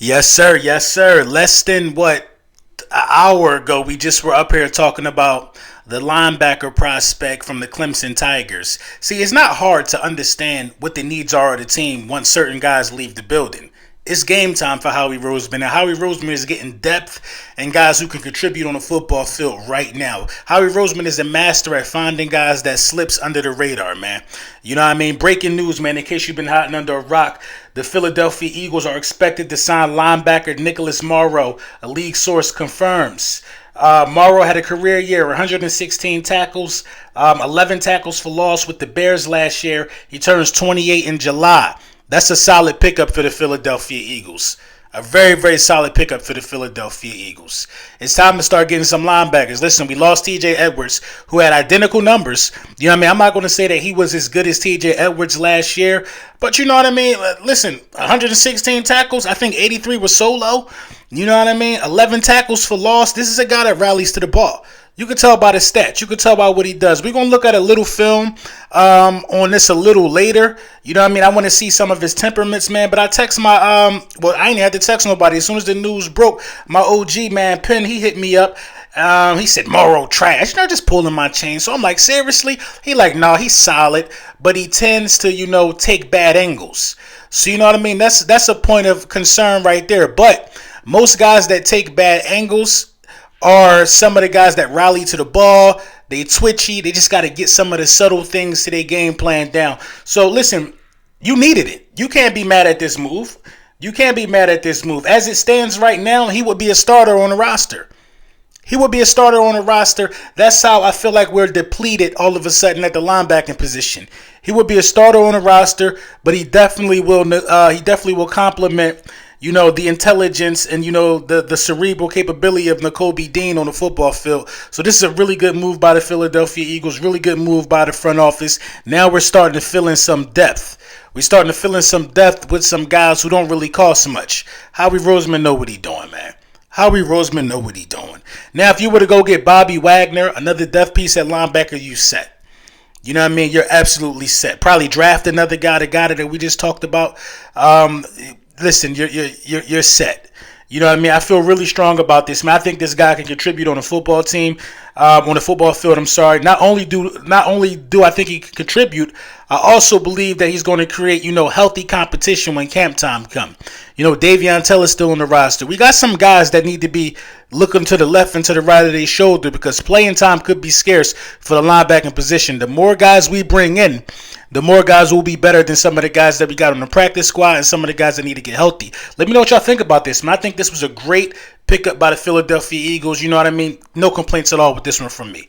Yes, sir. Yes, sir. Less than an hour ago, we just were up here talking about the linebacker prospect from the Clemson Tigers. See, it's not hard to understand what the needs are of the team once certain guys leave the building. It's game time for Howie Roseman, and Howie Roseman is getting depth and guys who can contribute on the football field right now. Howie Roseman is a master at finding guys that slips under the radar, man. You know what I mean? Breaking news, man, in case you've been hiding under a rock, the Philadelphia Eagles are expected to sign linebacker Nicholos Morrow, a league source confirms. Morrow had a career year, 116 tackles, 11 tackles for loss with the Bears last year. He turns 28 in July. That's a solid pickup for the Philadelphia Eagles. A very, very solid pickup for the Philadelphia Eagles. It's time to start getting some linebackers. Listen, we lost TJ Edwards, who had identical numbers. You know what I mean? I'm not going to say that he was as good as TJ Edwards last year, but you know what I mean? Listen, 116 tackles. I think 83 was solo. You know what I mean? 11 tackles for loss. This is a guy that rallies to the ball. You can tell by the stats. You can tell by what he does. We're going to look at a little film on this a little later. You know what I mean? I want to see some of his temperaments, man. But I text my, I ain't had to text nobody. As soon as the news broke, my OG, man, Penn, he hit me up. He said, Morrow trash. You know, just pulling my chain. So I'm like, seriously? He like, nah, he's solid. But he tends to, take bad angles. So you know what I mean? That's a point of concern right there. But most guys that take bad angles are some of the guys that rally to the ball. They twitchy. They just got to get some of the subtle things to their game plan down. So listen, you needed it. You can't be mad at this move. You can't be mad at this move. As it stands right now, he would be a starter on the roster. He would be a starter on the roster. That's how I feel like we're depleted all of a sudden at the linebacking position. He would be a starter on the roster, but he definitely will. He definitely will complement the intelligence and, the cerebral capability of Nakobe Dean on the football field. So this is a really good move by the Philadelphia Eagles, really good move by the front office. Now we're starting to fill in some depth. We're starting to fill in some depth with some guys who don't really cost much. Howie Roseman know what he's doing, man. Howie Roseman know what he's doing. Now, if you were to go get Bobby Wagner, another depth piece at linebacker, you set. You know what I mean? You're absolutely set. Probably draft another guy, the guy that we just talked about. Listen, you're set. You know what I mean? I feel really strong about this, man. I think this guy can contribute on a football team, on the football field. I'm sorry. Not only do I think he can contribute, I also believe that he's going to create, healthy competition when camp time comes. Davion Taylor's still on the roster. We got some guys that need to be looking to the left and to the right of their shoulder because playing time could be scarce for the linebacking position. The more guys we bring in, the more guys will be better than some of the guys that we got on the practice squad and some of the guys that need to get healthy. Let me know what y'all think about this, man. I think this was a great pickup by the Philadelphia Eagles. You know what I mean? No complaints at all with this one from me.